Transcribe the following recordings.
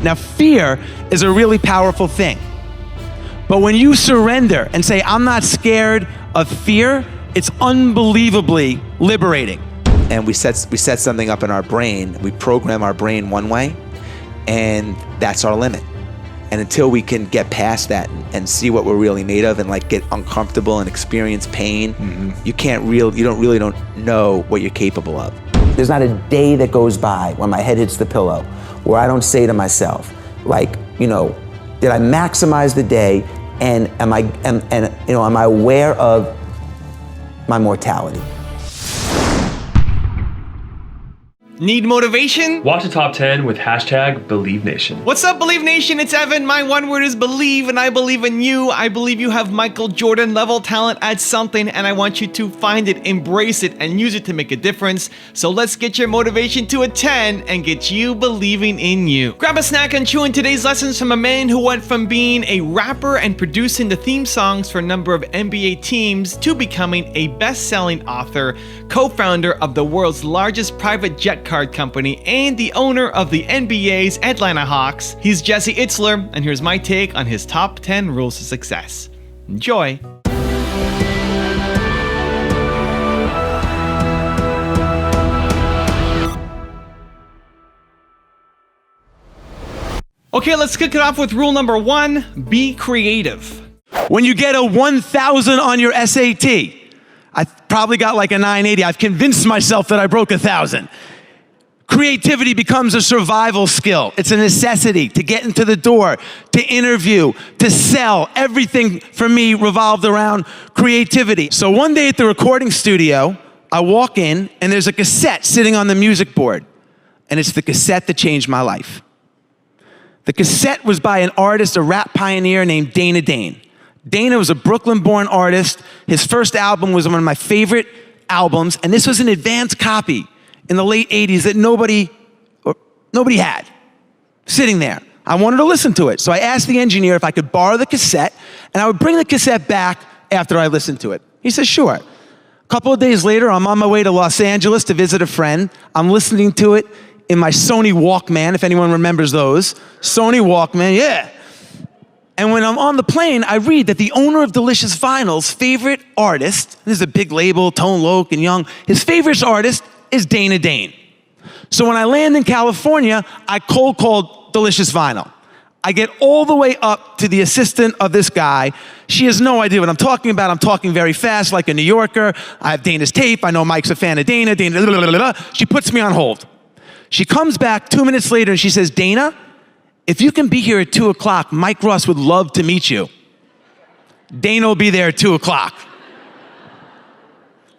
Now, fear is a really powerful thing. But when you surrender and say, I'm not scared of fear, it's unbelievably liberating. And we set something up in our brain, we program our brain one way, and that's our limit. And until we can get past that and see what we're really made of and like get uncomfortable and experience pain, you don't know what you're capable of. There's not a day that goes by when my head hits the pillow where I don't say to myself, like, you know, did I maximize the day, and am I aware of my mortality? Need motivation? Watch the top 10 with #BelieveNation. What's up, Believe Nation? It's Evan. My one word is believe, and I believe in you. I believe you have Michael Jordan level talent at something, and I want you to find it, embrace it, and use it to make a difference. So let's get your motivation to a 10 and get you believing in you. Grab a snack and chew in today's lessons from a man who went from being a rapper and producing the theme songs for a number of NBA teams to becoming a best-selling author, co-founder of the world's largest private jet card company, and the owner of the NBA's Atlanta Hawks. He's Jesse Itzler, and here's my take on his top 10 rules to success. Enjoy. Okay, let's kick it off with rule number 1, be creative. When you get a 1,000 on your SAT, I probably got like a 980. I've convinced myself that I broke 1,000. Creativity becomes a survival skill. It's a necessity to get into the door, to interview, to sell. Everything for me revolved around creativity. So one day at the recording studio, I walk in and there's a cassette sitting on the music board. And it's the cassette that changed my life. The cassette was by an artist, a rap pioneer named Dana Dane. Dana was a Brooklyn-born artist. His first album was one of my favorite albums, and this was an advanced copy in the late 80s that nobody had, sitting there. I wanted to listen to it, so I asked the engineer if I could borrow the cassette, and I would bring the cassette back after I listened to it. He said, sure. A couple of days later, I'm on my way to Los Angeles to visit a friend. I'm listening to it in my Sony Walkman, if anyone remembers those. Sony Walkman, yeah. And when I'm on the plane, I read that the owner of Delicious Vinyl's favorite artist, this is a big label, Tone Loc and Young, his favorite artist is Dana Dane. So when I land in California, I cold called Delicious Vinyl. I get all the way up to the assistant of this guy. She has no idea what I'm talking about. I'm talking very fast like a New Yorker. I have Dana's tape. I know Mike's a fan of Dana. She puts me on hold. She comes back 2 minutes later and she says, Dana, if you can be here at 2 o'clock, Mike Ross would love to meet you. Dana will be there at 2 o'clock.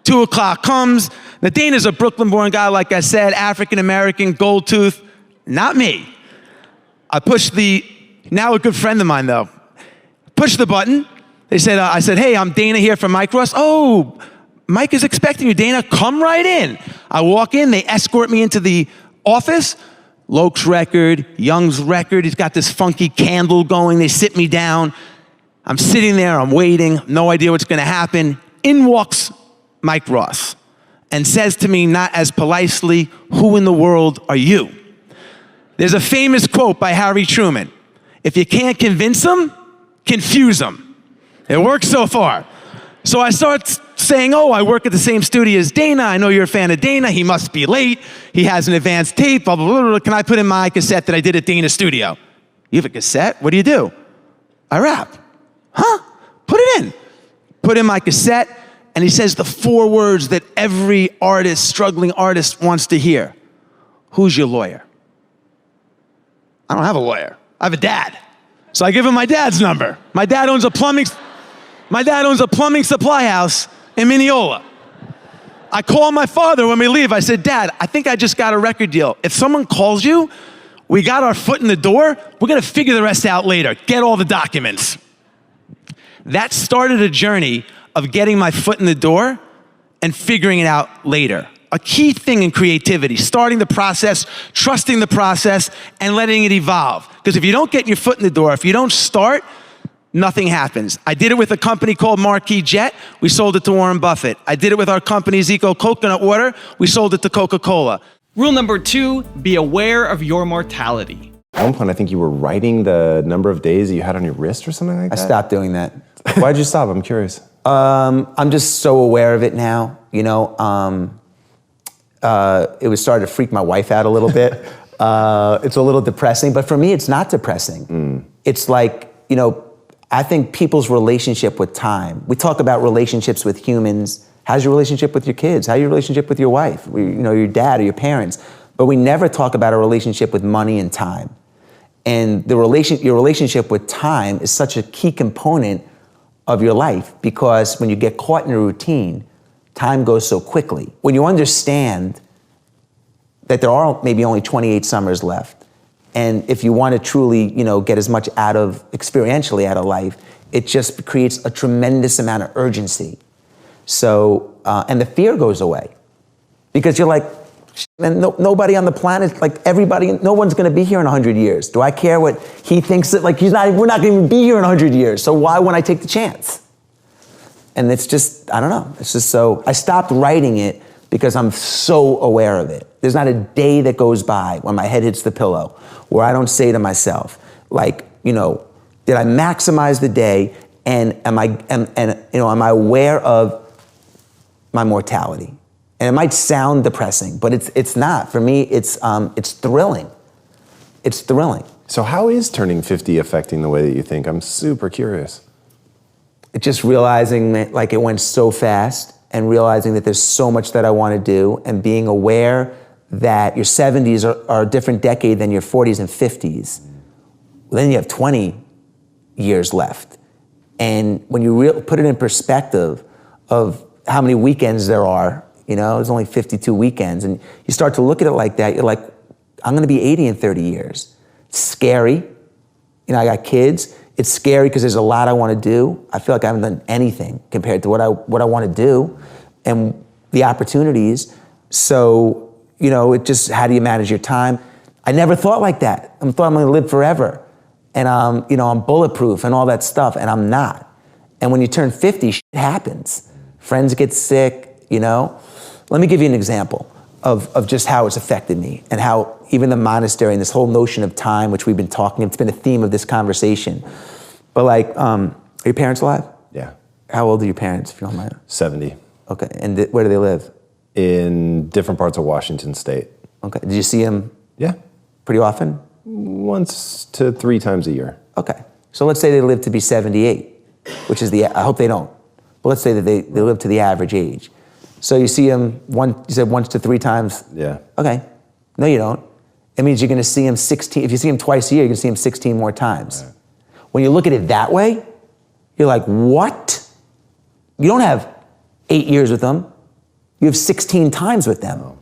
2 o'clock comes. Now Dana's a Brooklyn-born guy, like I said, African-American, gold tooth. Not me. I pushed now a good friend of mine though, pushed the button. I said, hey, I'm Dana here from Mike Ross. Oh, Mike is expecting you, Dana. Come right in. I walk in, they escort me into the office. Loc's record, Young's record. He's got this funky candle going. They sit me down. I'm sitting there, I'm waiting, no idea what's gonna happen. In walks Mike Ross and says to me, not as politely, who in the world are you? There's a famous quote by Harry Truman. If you can't convince them, confuse them. It works so far. So I start saying, oh, I work at the same studio as Dana. I know you're a fan of Dana. He must be late. He has an advanced tape, blah, blah, blah, blah. Can I put in my cassette that I did at Dana's studio? You have a cassette? What do? I rap. Huh? Put it in. Put in my cassette, and he says the 4 words that every artist, struggling artist wants to hear. Who's your lawyer? I don't have a lawyer. I have a dad. So I give him my dad's number. My dad owns a plumbing supply house in Mineola. I call my father when we leave. I said, Dad, I think I just got a record deal. If someone calls you, we got our foot in the door, we're gonna figure the rest out later. Get all the documents. That started a journey of getting my foot in the door and figuring it out later. A key thing in creativity, starting the process, trusting the process, and letting it evolve. Because if you don't get your foot in the door, if you don't start, nothing happens. I did it with a company called Marquis Jet. We sold it to Warren Buffett. I did it with our company, Zico Coconut Water. We sold it to Coca-Cola. Rule number 2, be aware of your mortality. At one point, I think you were writing the number of days that you had on your wrist or something like that. I stopped doing that. Why'd you stop? I'm curious. I'm just so aware of it now. You know, it was starting to freak my wife out a little bit. It's a little depressing, but for me, it's not depressing. It's like, you know, I think people's relationship with time. We talk about relationships with humans. How's your relationship with your kids? How's your relationship with your wife? You know, your dad or your parents. But we never talk about a relationship with money and time. And your relationship with time is such a key component of your life, because when you get caught in a routine, time goes so quickly. When you understand that there are maybe only 28 summers left, and if you want to truly, you know, get as much experientially out of life, it just creates a tremendous amount of urgency. So, and the fear goes away, because you're like, and nobody on the planet, like everybody, no one's going to be here in 100 years. Do I care what he thinks that, like, we're not going to even be here in 100 years. So why wouldn't I take the chance? And it's just, I don't know. It's just so, I stopped writing it because I'm so aware of it. There's not a day that goes by when my head hits the pillow where I don't say to myself, like, you know, did I maximize the day, and am I aware of my mortality? And it might sound depressing, but it's not. For me, it's thrilling. It's thrilling. So how is turning 50 affecting the way that you think? I'm super curious. It's just realizing that, like, it went so fast, and realizing that there's so much that I want to do, and being aware that your 70s are a different decade than your 40s and 50s. Then you have 20 years left. And when you put it in perspective of how many weekends there are, you know, there's only 52 weekends, and you start to look at it like that, you're like, I'm gonna be 80 in 30 years. It's scary. You know, I got kids. It's scary because there's a lot I wanna do. I feel like I haven't done anything compared to what I wanna do and the opportunities. So, you know, it just, how do you manage your time? I never thought like that. I thought I'm gonna live forever. And you know, I'm bulletproof and all that stuff, and I'm not. And when you turn 50, shit happens. Friends get sick, you know? Let me give you an example of just how it's affected me, and how even the monastery and this whole notion of time, which we've been talking, it's been a theme of this conversation. But like, are your parents alive? Yeah. How old are your parents, if you don't mind? 70. Okay, and where do they live? In different parts of Washington State. Okay, did you see them Yeah. pretty often? Once to 3 times a year. Okay, so let's say they live to be 78, which is I hope they don't, but let's say that they live to the average age. So you see them you said 1 to 3 times? Yeah. Okay, no you don't. It means you're gonna see them 16, if you see them twice a year, you're gonna see them 16 more times. Right. When you look at it that way, you're like, what? You don't have 8 years with them, you have 16 times with them. Oh.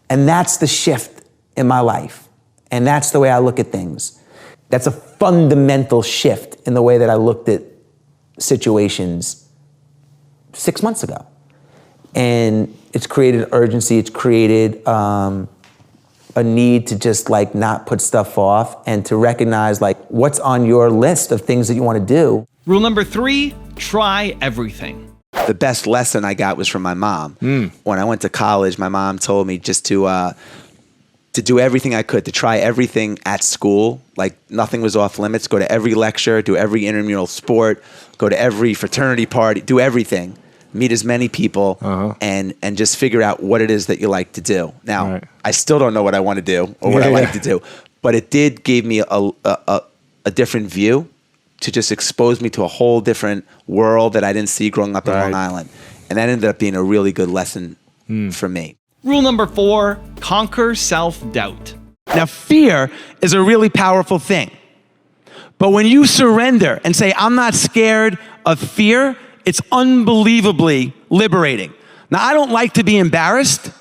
And that's the shift in my life. And that's the way I look at things. That's a fundamental shift in the way that I looked at situations 6 months ago. And it's created urgency, it's created a need to just like not put stuff off, and to recognize like what's on your list of things that you want to do. Rule number 3, try everything. The best lesson I got was from my mom. When I went to college, my mom told me just to do everything I could, to try everything at school. Like nothing was off limits. Go to every lecture, do every intramural sport, go to every fraternity party, do everything. Meet as many people, and just figure out what it is that you like to do. Now, I still don't know what I want to do or what I like to do, but it did give me a different view, to just expose me to a whole different world that I didn't see growing up in Long Island. And that ended up being a really good lesson for me. Rule number 4, conquer self-doubt. Now, fear is a really powerful thing. But when you surrender and say, I'm not scared of fear, it's unbelievably liberating. Now, I don't like to be embarrassed,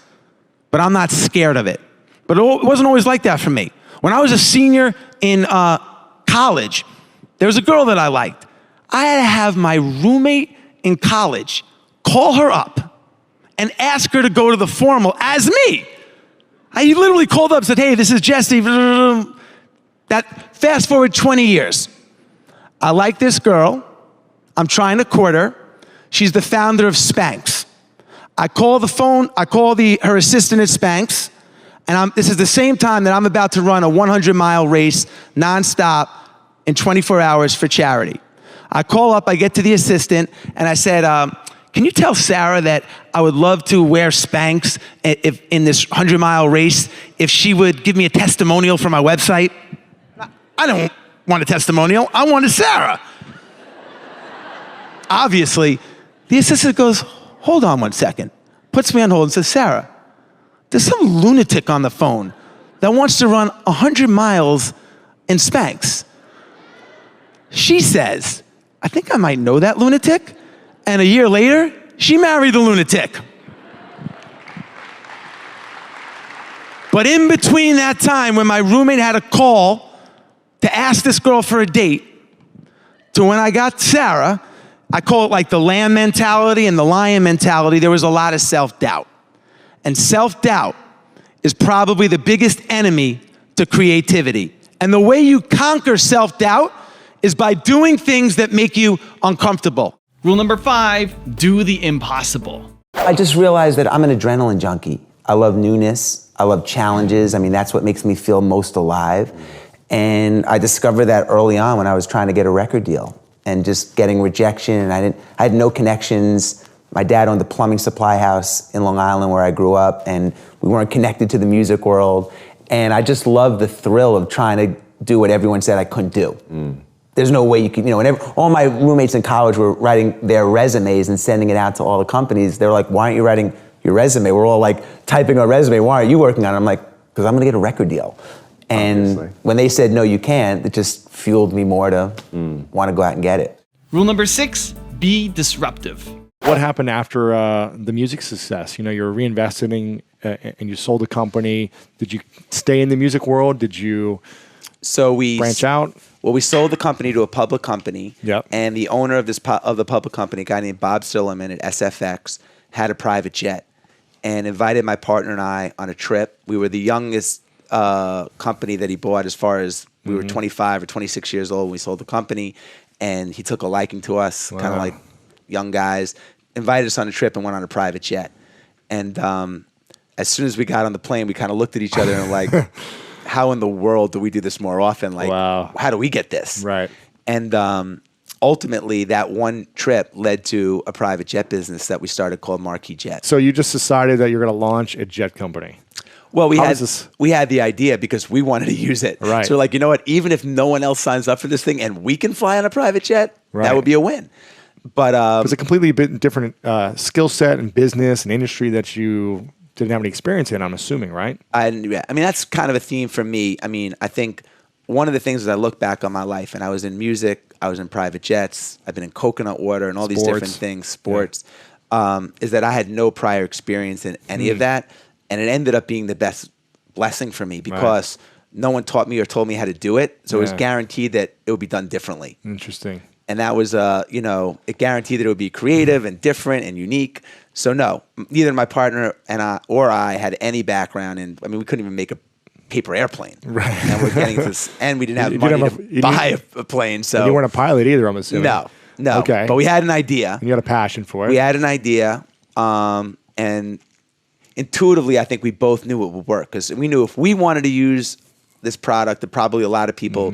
but I'm not scared of it. But it wasn't always like that for me. When I was a senior in college, there was a girl that I liked. I had to have my roommate in college call her up and ask her to go to the formal as me. He literally called up and said, hey, this is Jesse. That fast forward 20 years. I like this girl. I'm trying to court her. She's the founder of Spanx. I call her assistant at Spanx, And this is the same time that I'm about to run a 100-mile race nonstop in 24 hours for charity. I call up, I get to the assistant, and I said, can you tell Sarah that I would love to wear Spanx if in this 100-mile race if she would give me a testimonial for my website? I don't want a testimonial, I want a Sarah. Obviously, the assistant goes, hold on one second, puts me on hold and says, Sarah, there's some lunatic on the phone that wants to run 100 miles in Spanx. She says, I think I might know that lunatic. And a year later, she married the lunatic. But in between that time when my roommate had a call to ask this girl for a date, to when I got Sarah, I call it like the lamb mentality and the lion mentality, there was a lot of self-doubt. And self-doubt is probably the biggest enemy to creativity. And the way you conquer self-doubt is by doing things that make you uncomfortable. Rule number 5, do the impossible. I just realized that I'm an adrenaline junkie. I love newness. I love challenges. I mean, that's what makes me feel most alive. And I discovered that early on when I was trying to get a record deal and just getting rejection. And I had no connections. My dad owned a plumbing supply house in Long Island where I grew up, and we weren't connected to the music world. And I just loved the thrill of trying to do what everyone said I couldn't do. There's no way you could, all my roommates in college were writing their resumes and sending it out to all the companies. They were like, why aren't you writing your resume? We're all like typing our resume. Why aren't you working on it? I'm like, because I'm gonna get a record deal. And Obviously. when they said, no, you can't, it just fueled me more to want to go out and get it. Rule number 6, be disruptive. What happened after the music success? You're reinvesting and you sold the company. Did you stay in the music world? Did you branch out? Well, we sold the company to a public company. Yep. And the owner of the public company, a guy named Bob Silliman at SFX, had a private jet and invited my partner and I on a trip. We were the youngest company that he bought, as far as we were 25 or 26 years old when we sold the company. And he took a liking to us, kind of like young guys, invited us on a trip and went on a private jet. And as soon as we got on the plane, we kind of looked at each other and like, how in the world do we do this more often? Like, how do we get this? Right. And ultimately, that one trip led to a private jet business that we started called Marquis Jet. So you just decided that you're going to launch a jet company. Well, we had the idea because we wanted to use it. Right. So we're like, you know what? Even if no one else signs up for this thing and we can fly on a private jet, that would be a win. But it's a completely different skill set and business and industry that you didn't have any experience in, I'm assuming, right? I mean, that's kind of a theme for me. I mean, I think one of the things as I look back on my life, and I was in music, I was in private jets, I've been in coconut water and all these different things, sports, is that I had no prior experience in any of that. And it ended up being the best blessing for me because no one taught me or told me how to do it. So it was guaranteed that it would be done differently. Interesting. And that was, it guaranteed that it would be creative and different and unique. So no, neither my partner and I had any background in, I mean, we couldn't even make a paper airplane. Right. And we're getting this, and we didn't have money to buy a plane. So and you weren't a pilot either, I'm assuming. No. Okay. But we had an idea. And you had a passion for it. We had an idea, and intuitively, I think we both knew it would work because we knew if we wanted to use this product, that probably a lot of people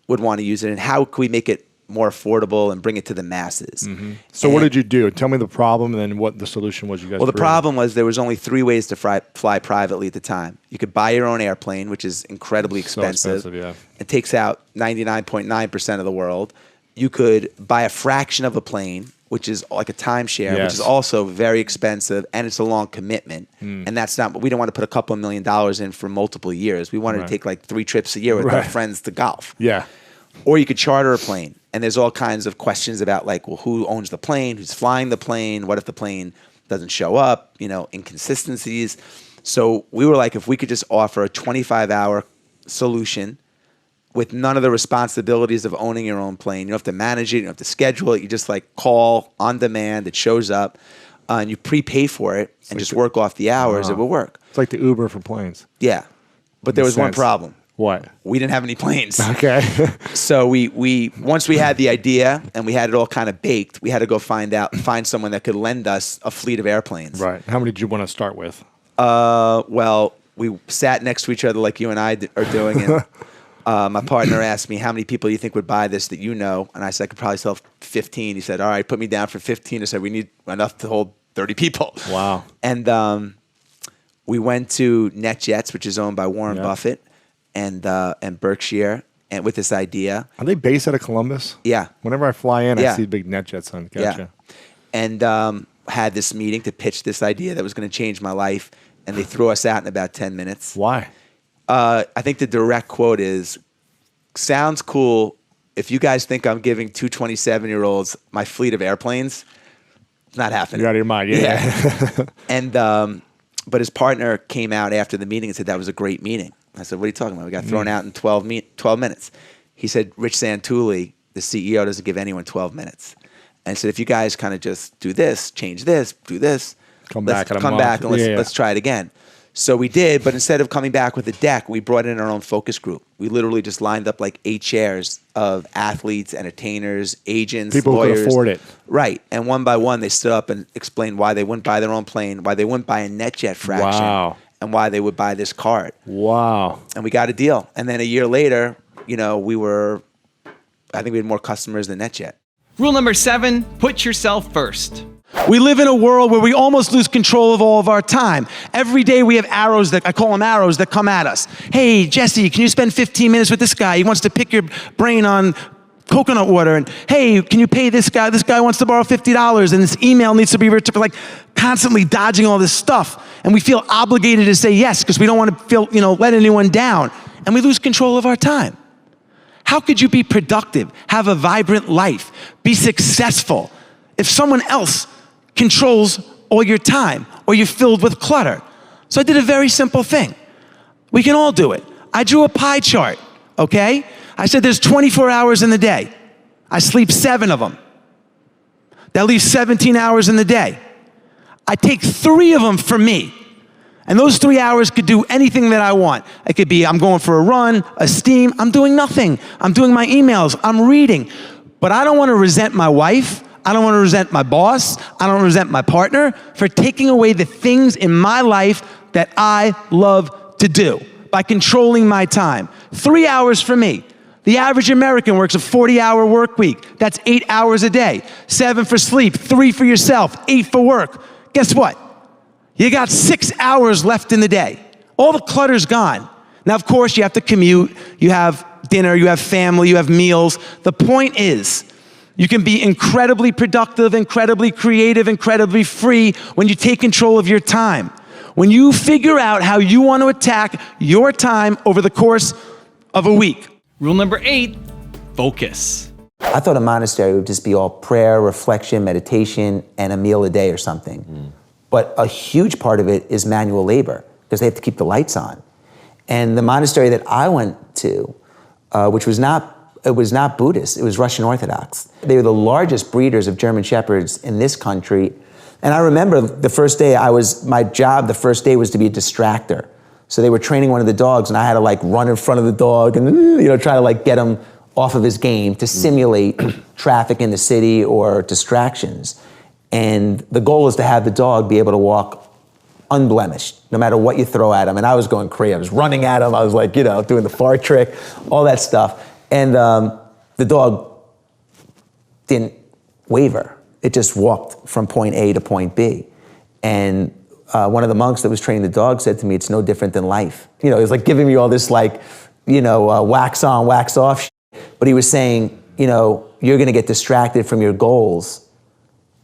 would want to use it. And how could we make it more affordable and bring it to the masses? So what did you do? Tell me the problem and then what the solution was you guys Well, the created. problem was there was only 3 ways to fly privately at the time. You could buy your own airplane, which is incredibly expensive. So expensive, yeah. It takes out 99.9% of the world. You could buy a fraction of a plane, which is like a timeshare, which is also very expensive, and it's a long commitment. And that's not, we don't want to put a couple $1 million in for multiple years. We wanted to take like 3 trips a year with our friends to golf. Yeah. Or you could charter a plane. And there's all kinds of questions about like, well, who owns the plane? Who's flying the plane? What if the plane doesn't show up? Inconsistencies. So we were like, if we could just offer a 25-hour solution with none of the responsibilities of owning your own plane. You don't have to manage it. You don't have to schedule it. You just like call on demand. It shows up and you prepay for it and just work off the hours. It will work. It's like the Uber for planes. Yeah. But there was one problem. What? We didn't have any planes. Okay. So we once we had the idea and we had it all kind of baked, we had to go find someone that could lend us a fleet of airplanes. Right. How many did you want to start with? Well, we sat next to each other like you and I are doing, and my partner asked me, how many people you think would buy this that you know? And I said, I could probably sell 15. He said, all right, put me down for 15. I said, we need enough to hold 30 people. Wow. And we went to NetJets, which is owned by Warren Buffett and Berkshire, and with this idea. Are they based out of Columbus? Yeah. Whenever I fly in, Yeah. I see big NetJets on. Gotcha. Yeah. And had this meeting to pitch this idea that was going to change my life, and they threw us out in about 10 minutes. Why? I think the direct quote is, sounds cool. If you guys think I'm giving two 27-year-olds my fleet of airplanes, it's not happening. You're out of your mind. Yeah. And but his partner came out after the meeting and said that was a great meeting. I said, what are you talking about? We got thrown out in 12 minutes. He said, Rich Santulli, the CEO, doesn't give anyone 12 minutes. And I said, if you guys kind of just do this, change this, do this, Come let's back come back and let's try it again. So we did, but instead of coming back with a deck, we brought in our own focus group. We literally just lined up like 8 chairs of athletes, entertainers, agents, People lawyers. who could afford it. Right. And one by one, they stood up and explained why they wouldn't buy their own plane, why they wouldn't buy a NetJet fraction, Wow. and why they would buy this card. Wow. And we got a deal. And then a year later, you know, I think we had more customers than NetJet. Rule number 7, put yourself first. We live in a world where we almost lose control of all of our time. Every day we have arrows I call them arrows that come at us. Hey, Jesse, can you spend 15 minutes with this guy? He wants to pick your brain on coconut water. And hey, can you pay this guy? This guy wants to borrow $50 and this email needs to be returned. Like constantly dodging all this stuff. And we feel obligated to say yes because we don't want to feel, let anyone down. And we lose control of our time. How could you be productive, have a vibrant life, be successful if someone else controls all your time or you're filled with clutter? So I did a very simple thing. We can all do it. I drew a pie chart, okay? I said there's 24 hours in the day. I sleep 7 of them. That leaves 17 hours in the day. I take 3 of them for me. And those 3 hours could do anything that I want. It could be I'm going for a run, a steam, I'm doing nothing. I'm doing my emails, I'm reading. But I don't want to resent my wife. I don't want to resent my boss. I don't resent my partner for taking away the things in my life that I love to do by controlling my time. 3 hours for me. The average American works a 40-hour work week. That's 8 hours a day. 7 for sleep, 3 for yourself, 8 for work. Guess what? You got 6 hours left in the day. All the clutter's gone. Now, of course, you have to commute. You have dinner, you have family, you have meals. The point is, you can be incredibly productive, incredibly creative, incredibly free when you take control of your time. When you figure out how you want to attack your time over the course of a week. Rule number 8, focus. I thought a monastery would just be all prayer, reflection, meditation, and a meal a day or something. But a huge part of it is manual labor because they have to keep the lights on. And the monastery that I went to, which was not Buddhist, it was Russian Orthodox. They were the largest breeders of German Shepherds in this country. And I remember the first day my job the first day was to be a distractor. So they were training one of the dogs and I had to like run in front of the dog and try to like get him off of his game to simulate traffic in the city or distractions. And the goal is to have the dog be able to walk unblemished, no matter what you throw at him. And I was going crazy. I was running at him. I was like, doing the fart trick, all that stuff. And the dog didn't waver. It just walked from point A to point B. And one of the monks that was training the dog said to me, it's no different than life. He was like giving me all this wax on, wax off shit. But he was saying, you're gonna get distracted from your goals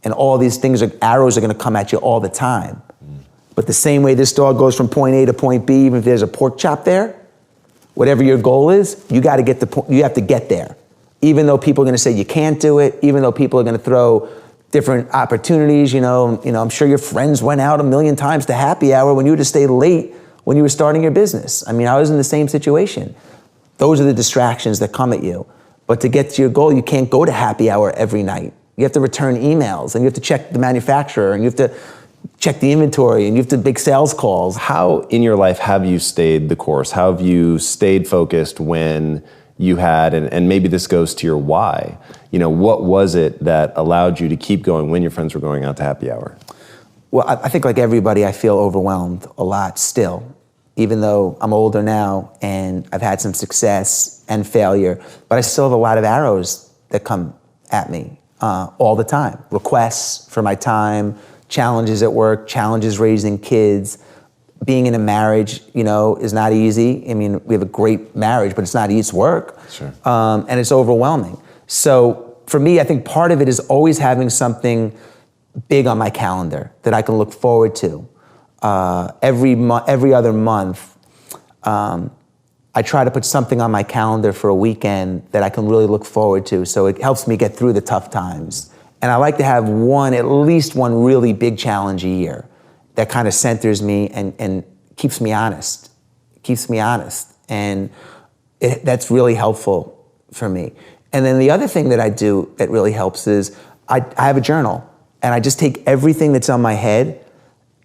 and all these arrows are gonna come at you all the time. But the same way this dog goes from point A to point B, even if there's a pork chop there, whatever your goal is, you have to get there. Even though people are gonna say you can't do it, even though people are gonna throw different opportunities, I'm sure your friends went out 1,000,000 times to happy hour when you would have stayed late when you were starting your business. I mean, I was in the same situation. Those are the distractions that come at you. But to get to your goal, you can't go to happy hour every night. You have to return emails, and you have to check the manufacturer, and you have to check the inventory, and you have to make sales calls. How in your life have you stayed the course? How have you stayed focused when you had, and maybe this goes to your why, what was it that allowed you to keep going when your friends were going out to happy hour? Well, I think like everybody, I feel overwhelmed a lot still. even though I'm older now and I've had some success and failure, but I still have a lot of arrows that come at me all the time. Requests for my time, challenges at work, challenges raising kids. Being in a marriage, is not easy. I mean, we have a great marriage, but it's not easy. It's work. Sure. And it's overwhelming. So for me, I think part of it is always having something big on my calendar that I can look forward to. Every other month, I try to put something on my calendar for a weekend that I can really look forward to. So it helps me get through the tough times. And I like to have at least one really big challenge a year that kind of centers me and keeps me honest. And that's really helpful for me. And then the other thing that I do that really helps is I have a journal, and I just take everything that's on my head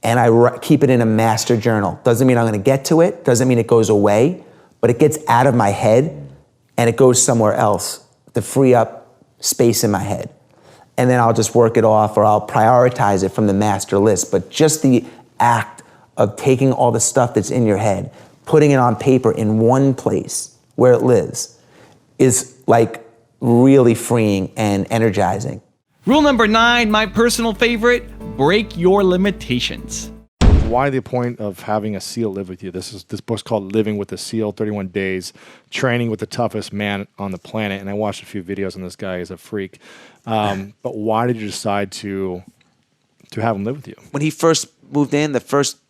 and I keep it in a master journal. Doesn't mean I'm gonna get to it, doesn't mean it goes away, but it gets out of my head and it goes somewhere else to free up space in my head. And then I'll just work it off, or I'll prioritize it from the master list. But just the act of taking all the stuff that's in your head, putting it on paper in one place where it lives, is like really freeing and energizing. Rule number 9, my personal favorite, break your limitations. Why the point of having a SEAL live with you? This book's called Living with a SEAL, 31 Days, Training with the Toughest Man on the Planet. And I watched a few videos on this guy. He's a freak. But why did you decide to have him live with you? When he first moved in,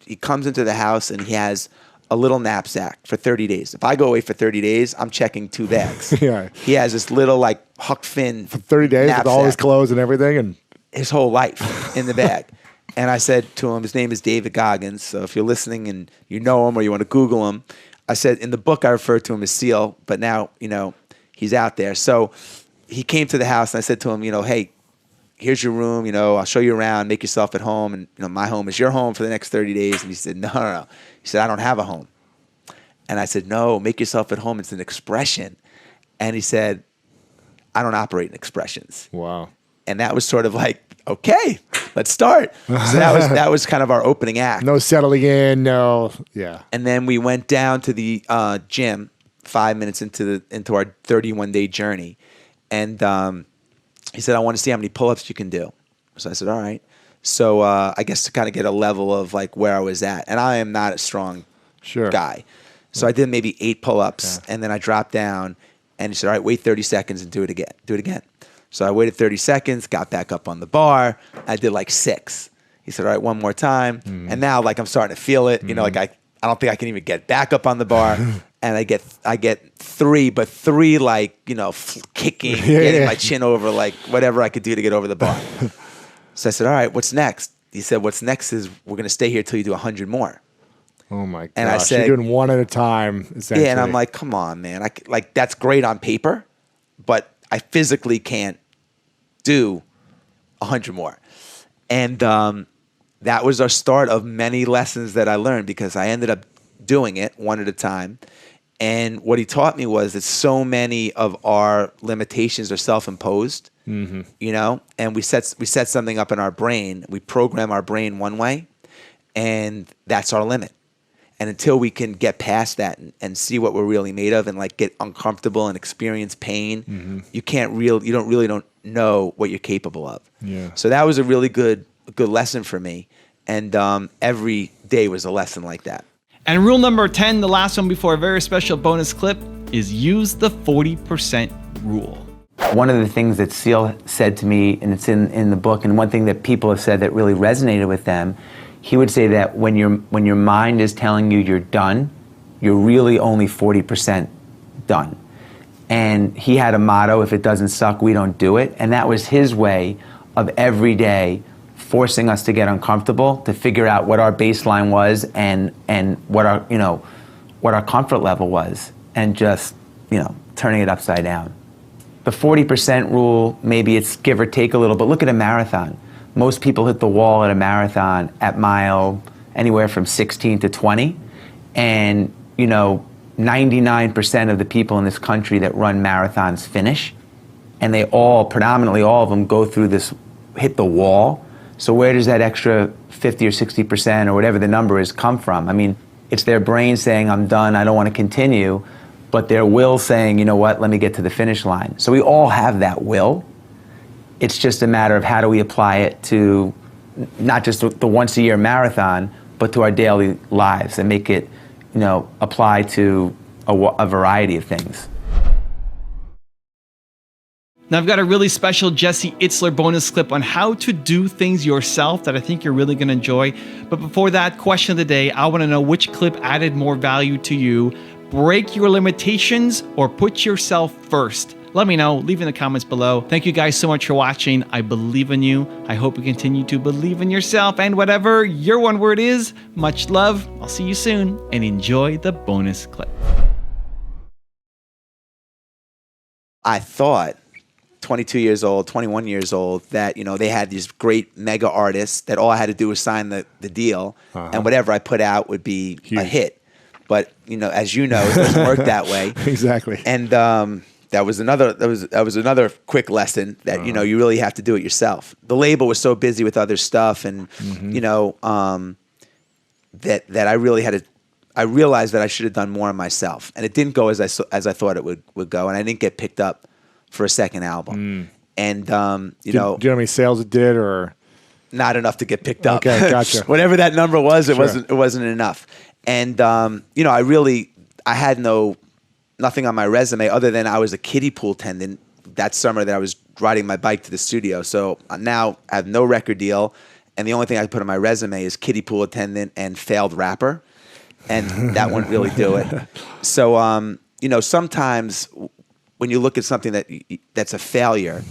he comes into the house and he has a little knapsack for 30 days. If I go away for 30 days, I'm checking 2 bags. Yeah. He has this little like Huck Finn For 30 days knapsack, with all his clothes and everything? And his whole life in the bag. And I said to him, his name is David Goggins, so if you're listening and you know him or you want to Google him, I said, in the book I referred to him as SEAL, but now, he's out there. So he came to the house and I said to him, hey, here's your room, I'll show you around, make yourself at home, and my home is your home for the next 30 days. And he said, no. He said, I don't have a home. And I said, no, make yourself at home. It's an expression. And he said, I don't operate in expressions. wow. And that was sort of like, okay, let's start. So that was kind of our opening act. No settling in, no, yeah. And then we went down to the gym 5 minutes into our 31-day journey. And he said, I want to see how many pull-ups you can do. So I said, all right. So I guess to kind of get a level of like where I was at. And I am not a strong guy. So I did maybe 8 pull-ups, and then I dropped down, and he said, all right, wait 30 seconds and do it again. So I waited 30 seconds, got back up on the bar. I did like 6. He said, all right, one more time. And now like I'm starting to feel it. Like I don't think I can even get back up on the bar. And I get 3, but 3 like, kicking, getting my chin over, like whatever I could do to get over the bar. So I said, all right, what's next? He said, what's next is we're going to stay here till you do 100 more. Oh my gosh, and I said, you're doing one at a time, essentially. Yeah, and I'm like, come on, man. Like that's great on paper, but I physically can't do 100 more. And that was our start of many lessons that I learned, because I ended up doing it one at a time. And what he taught me was that so many of our limitations are self-imposed, and we set something up in our brain. We program our brain one way, and that's our limit. And until we can get past that and see what we're really made of and like get uncomfortable and experience pain, you don't know what you're capable of. Yeah. So that was a really good lesson for me. And every day was a lesson like that. And rule number 10, the last one before a very special bonus clip, is use the 40% rule. One of the things that Seal said to me, and it's in the book, and one thing that people have said that really resonated with them, he would say that when your mind is telling you you're done, you're really only 40% done. And he had a motto, if it doesn't suck, we don't do it. And that was his way of every day forcing us to get uncomfortable, to figure out what our baseline was and what our comfort level was, and just, turning it upside down. The 40% rule, maybe it's give or take a little, but look at a marathon. Most people hit the wall at a marathon at mile anywhere from 16 to 20. And, 99% of the people in this country that run marathons finish. And they predominantly all of them go through this, hit the wall. So where does that extra 50 or 60% or whatever the number is come from? I mean, It's their brain saying, I'm done, I don't want to continue, but their will saying, you know what, let me get to the finish line. So we all have that will. It's just a matter of how do we apply it to not just the once-a-year marathon, but to our daily lives and make it, apply to a variety of things. Now I've got a really special Jesse Itzler bonus clip on how to do things yourself that I think you're really going to enjoy. But before that, question of the day, I want to know which clip added more value to you. Break your limitations or put yourself first. Let me know. Leave in the comments below. Thank you guys so much for watching. I believe in you. I hope you continue to believe in yourself and whatever your one word is. Much love. I'll see you soon and enjoy the bonus clip. I thought 22 years old, 21 years old, that, they had these great mega artists that all I had to do was sign the deal, and whatever I put out would be a hit. But, as you know, it doesn't work that way. Exactly. And that was another quick lesson that, you really have to do it yourself. The label was so busy with other stuff, and, that I really had to, I realized that I should have done more on myself, and it didn't go as I thought it would go, and I didn't get picked up for a second album. And do you know how many sales it did, or not enough to get picked up? Okay, gotcha. Whatever that number was, it Sure. wasn't enough. And I had nothing on my resume other than I was a kiddie pool attendant that summer that I was riding my bike to the studio. So now I have no record deal, and the only thing I put on my resume is kiddie pool attendant and failed rapper. And that wouldn't really do it. So, sometimes when you look at something that's a failure,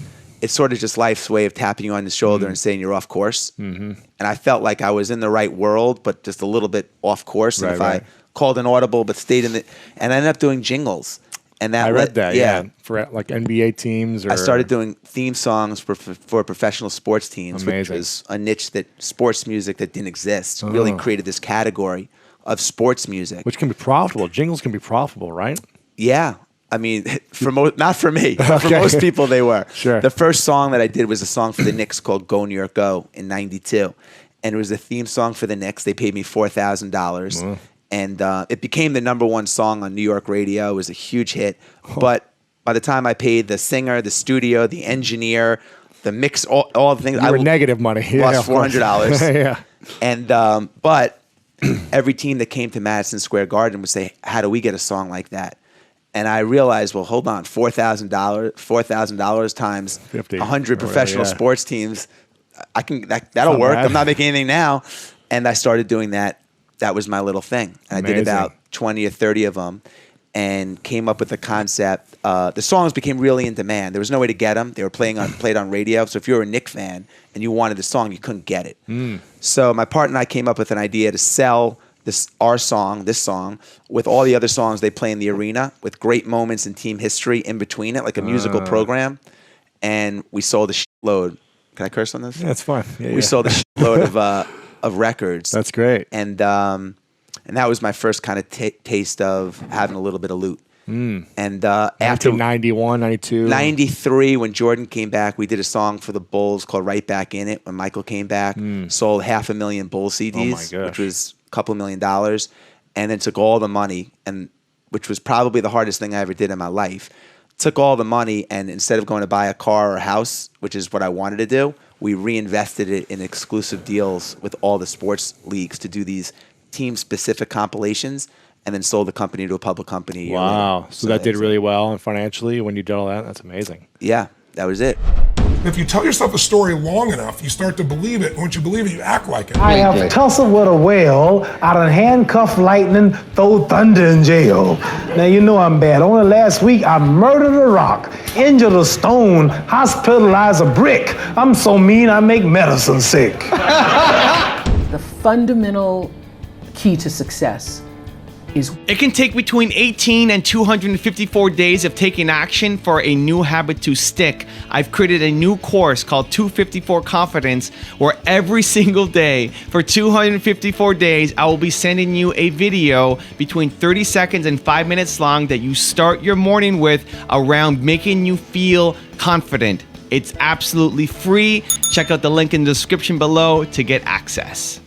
it's sort of just life's way of tapping you on the shoulder and saying you're off course. And I felt like I was in the right world, but just a little bit off course. And if I called an audible but stayed in and I ended up doing jingles. And that I read that, yeah. For like NBA teams, or I started doing theme songs for professional sports teams, which was a niche that sports music that didn't exist. Really created this category of sports music, which can be profitable. Jingles can be profitable, right? Yeah. I mean, not for me, but for most people they were. Sure. The first song that I did was a song for the Knicks called Go New York Go in '92. And it was a theme song for the Knicks. They paid me $4,000. And it became the #1 song on New York radio. It was a huge hit. But by the time I paid the singer, the studio, the engineer, the mix, all the things, You were negative money. Lost $400. Yeah. And but every team that came to Madison Square Garden would say, "How do we get a song like that?" And I realized, well, hold on, $4,000 times 50 100 professional sports teams. That'll work. bad. I'm not making anything now. And I started doing that. That was my little thing. And I did about 20 or 30 of them and came up with the concept. The songs became really in demand. There was no way to get them. They were played on radio. So if you were a Knicks fan and you wanted the song, you couldn't get it. So my partner and I came up with an idea to sell this song, with all the other songs they play in the arena, with great moments in team history in between it, like a musical program. And we sold a shitload. Can I curse on this? That's fine. We sold a shitload of records. That's great. And that was my first kind of taste of having a little bit of loot. And after 1991, 92. 93, when Jordan came back, we did a song for the Bulls called Right Back In It. When Michael came back, sold 500,000 Bulls CDs, which was a couple $1 million, and then took all the money, and which was probably the hardest thing I ever did in my life. Took all the money, and instead of going to buy a car or a house, which is what I wanted to do, we reinvested it in exclusive deals with all the sports leagues to do these team-specific compilations, and then sold the company to a public company a year Wow. later. So that did really well, and financially, when you did all that, that's amazing. Yeah, that was it. If you tell yourself a story long enough, you start to believe it. And once you believe it, you act like it. I have tussled with a whale, I done handcuffed lightning, throw thunder in jail. Now you know I'm bad. Only last week I murdered a rock, injured a stone, hospitalized a brick. I'm so mean I make medicine sick. The fundamental key to success is It can take between 18 and 254 days of taking action for a new habit to stick. I've created a new course called 254 Confidence, where every single day for 254 days, I will be sending you a video between 30 seconds and 5 minutes long that you start your morning with around making you feel confident. It's absolutely free. Check out the link in the description below to get access.